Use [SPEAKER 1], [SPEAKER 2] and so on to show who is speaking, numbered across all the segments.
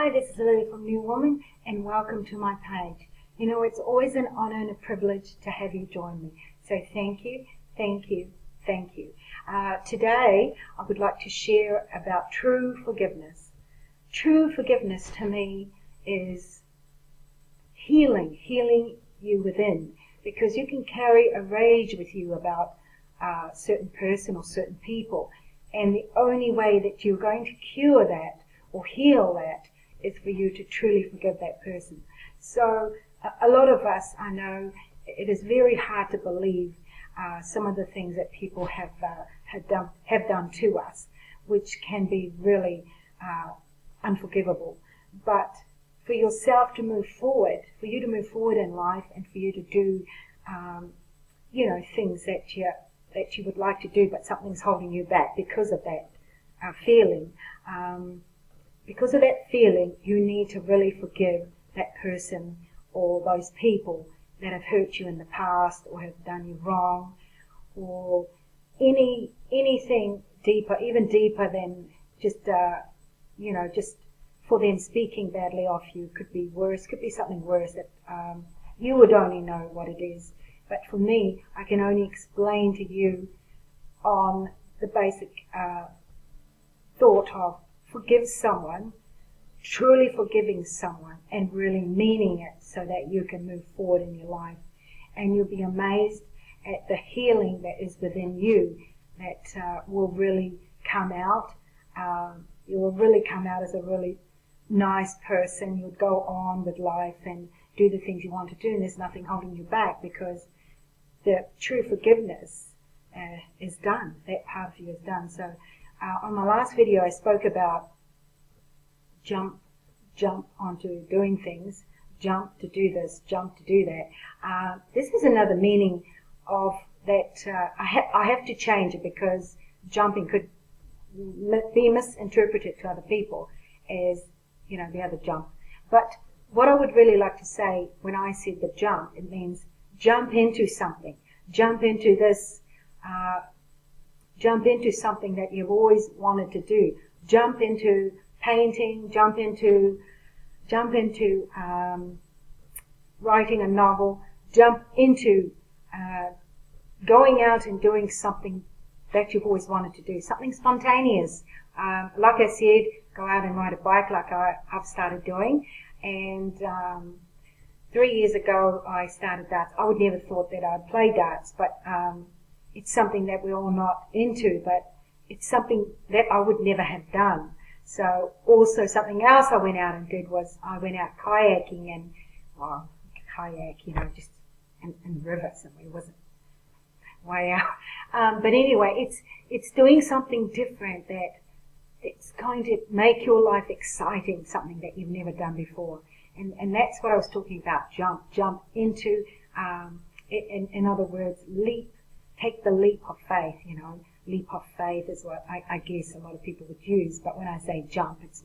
[SPEAKER 1] Hi, this is Lily from New Woman, and welcome to my page. You know, it's always an honor and a privilege to have you join me. So thank you, thank you, thank you. Today, I would like to share about true forgiveness. True forgiveness to me is healing you within, because you can carry a rage with you about a certain person or certain people, and the only way that you're going to cure that or heal that is for you to truly forgive that person. So a lot of us, I know, it is very hard to believe some of the things that people have done to us, which can be really unforgivable. But for yourself to move forward, for you to move forward in life, and for you to do, things that you would like to do, but something's holding you back because of that feeling. Because of that feeling, you need to really forgive that person or those people that have hurt you in the past or have done you wrong, or anything deeper, even deeper than just for them speaking badly of you. Could be worse, could be something worse that you would only know what it is. But for me, I can only explain to you on the basic thought of forgive someone, truly forgiving someone, and really meaning it so that you can move forward in your life. And you'll be amazed at the healing that is within you that will really come out. You will really come out as a really nice person. You'll go on with life and do the things you want to do, and there's nothing holding you back, because the true forgiveness is done. That part of you is done. So on my last video, I spoke about jump onto doing things, jump to do this, jump to do that. This is another meaning of that. I have to change it, because jumping could be misinterpreted to other people as, the other jump. But what I would really like to say when I said the jump, it means jump into something, jump into this, jump into something that you've always wanted to do, jump into painting, jump into writing a novel, jump into going out and doing something that you've always wanted to do, something spontaneous. Like I said, go out and ride a bike like I've started doing. And 3 years ago I started darts. I would never thought that I'd play darts, but it's something that we're all not into, but it's something that I would never have done. So also something else I went out and did was I went out kayaking, and just in the river somewhere. It wasn't way out. But anyway, it's doing something different that it's going to make your life exciting, something that you've never done before. And that's what I was talking about, jump into, in other words, take the leap of faith, leap of faith is what I guess a lot of people would use. But when I say jump, it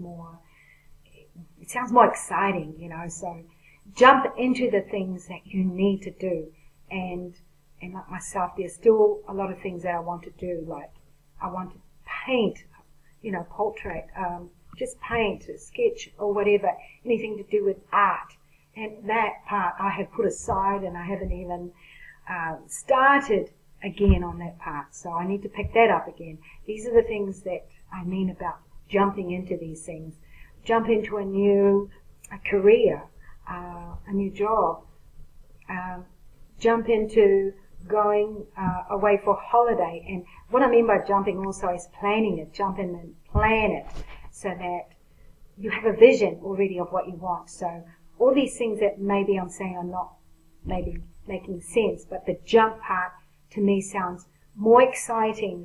[SPEAKER 1] sounds more exciting, so jump into the things that you need to do. And like myself, there's still a lot of things that I want to do, like I want to paint, portrait, just paint, sketch, or whatever, anything to do with art. And that part I have put aside, and I haven't even started again on that part. So I need to pick that up again. These are the things that I mean about jumping into these things. Jump into a new career, a new job. Jump into going away for a holiday. And what I mean by jumping also is planning it. Jump in and plan it so that you have a vision already of what you want. So all these things that maybe I'm saying are not maybe making sense, but the jump part to me sounds more exciting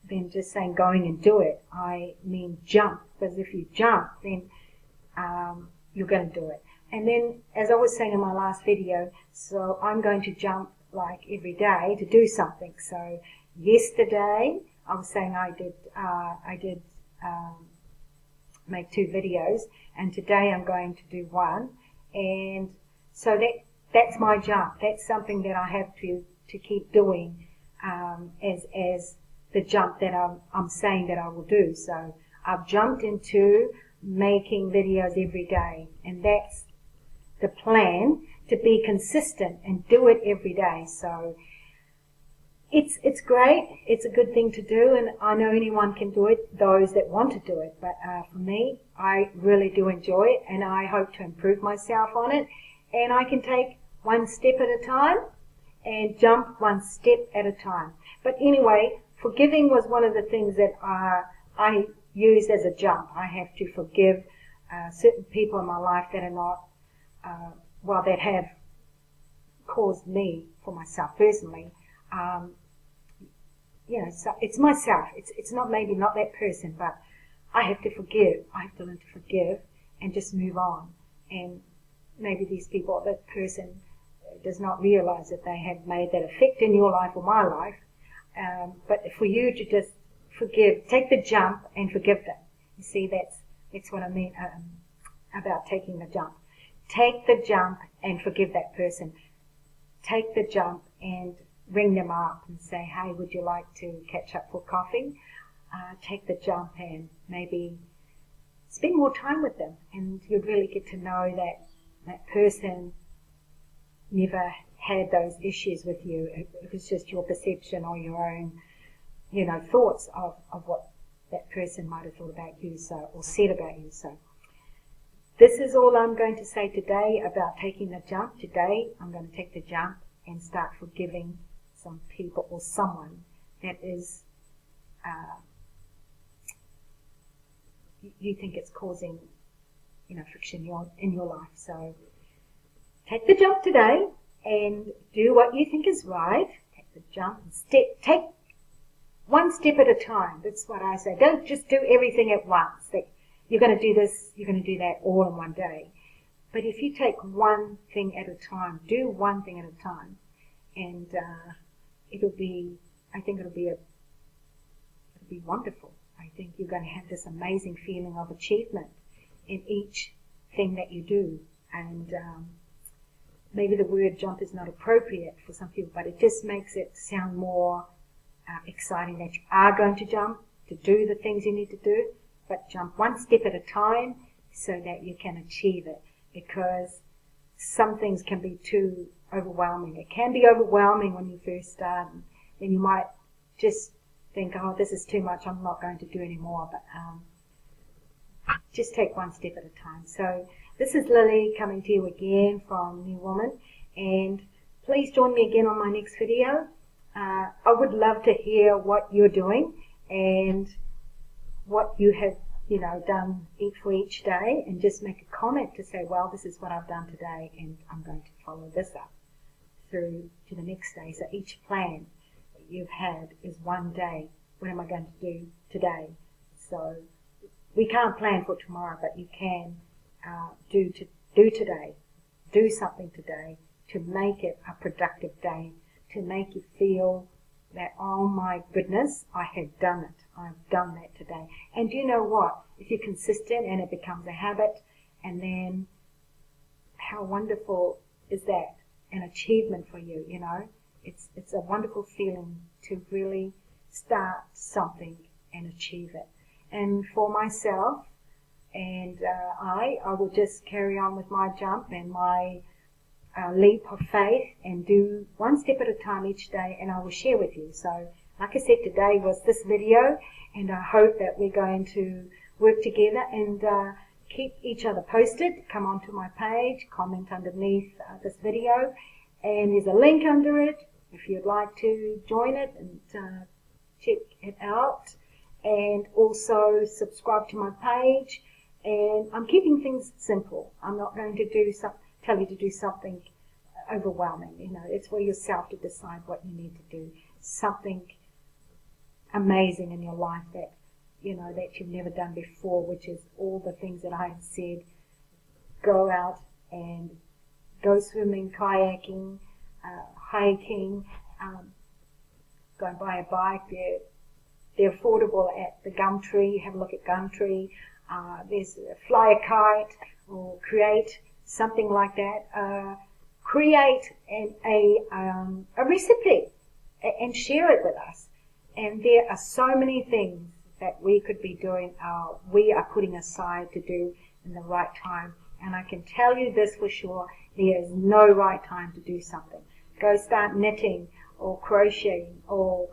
[SPEAKER 1] than just saying going and do it. I mean jump, because if you jump, then you're going to do it. And then, as I was saying in my last video, so I'm going to jump like every day to do something. So yesterday, I was saying I did make 2 videos, and today I'm going to do 1. And so that's my jump. That's something that I have to keep doing as the jump that I'm saying that I will do. So I've jumped into making videos every day. And that's the plan, to be consistent and do it every day. So it's great. It's a good thing to do, and I know anyone can do it, those that want to do it. But for me, I really do enjoy it, and I hope to improve myself on it. And I can take one step at a time and jump one step at a time. But anyway, forgiving was one of the things that I used as a jump. I have to forgive certain people in my life that are not, that have caused me, for myself personally, so it's myself. It's not maybe not that person, but I have to forgive. I have to learn to forgive and just move on. And maybe these people, that person does not realize that they have made that effect in your life or my life. But for you to just forgive, take the jump and forgive them. You see, that's what I mean about taking the jump. Take the jump and forgive that person. Take the jump and ring them up and say, hey, would you like to catch up for coffee? Take the jump and maybe spend more time with them, and you'd really get to know that person never had those issues with you. It was just your perception or your own, thoughts of what that person might have thought about you, or said about you. So this is all I'm going to say today about taking the jump. Today I'm going to take the jump and start forgiving some people or someone that is, you think it's causing, friction in your life. So take the jump today and do what you think is right. Take the jump and take one step at a time. That's what I say. Don't just do everything at once. That you're going to do this, you're going to do that all in one day. But if you take one thing at a time, do one thing at a time, and it'll be wonderful. I think you're going to have this amazing feeling of achievement in each thing that you do. And maybe the word jump is not appropriate for some people, but it just makes it sound more exciting that you are going to jump to do the things you need to do, but jump one step at a time so that you can achieve it. Because some things can be too overwhelming. It can be overwhelming when you first start, and then you might just think, oh, this is too much, I'm not going to do any more. But just take one step at a time. So this is Lily coming to you again from New Woman, and please join me again on my next video. I would love to hear what you're doing and what you have done for each day, and just make a comment to say, well, this is what I've done today, and I'm going to follow this up through to the next day. So each plan that you've had is one day. What am I going to do today? So we can't plan for tomorrow, but you can do today. Do something today to make it a productive day, to make you feel that, oh my goodness, I have done it. I've done that today. And do you know what? If you're consistent and it becomes a habit, and then how wonderful is that? An achievement for you, It's a wonderful feeling to really start something and achieve it. And for myself, and I will just carry on with my jump and my leap of faith and do one step at a time each day, and I will share with you. So like I said, today was this video, and I hope that we're going to work together and keep each other posted. Come onto my page, comment underneath this video, and there's a link under it if you'd like to join it and check it out, and also subscribe to my page. And I'm keeping things simple. I'm not going to tell you to do something overwhelming. It's for yourself to decide what you need to do. Something amazing in your life that you've never done before, which is all the things that I have said. Go out and go swimming, kayaking, hiking, go and buy a bike. They're affordable at the Gumtree. Have a look at Gumtree. There's fly a kite or create something like that. Create a recipe and share it with us. And there are so many things that we could be doing we are putting aside to do in the right time. And I can tell you this for sure, there is no right time to do something. Go start knitting or crocheting or,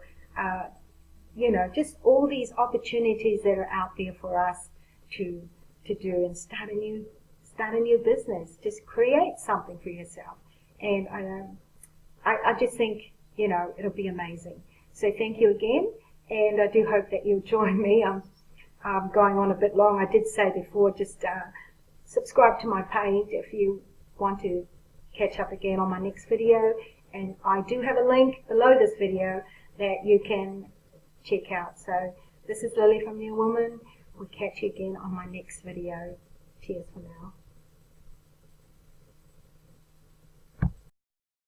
[SPEAKER 1] just all these opportunities that are out there for us to do, and start a new business. Just create something for yourself. And I just think, it'll be amazing. So thank you again, and I do hope that you'll join me. I'm going on a bit long. I did say before, just subscribe to my page if you want to catch up again on my next video. And I do have a link below this video that you can check out. So this is Lily from New Woman. We'll catch you again on my next video. Cheers for now.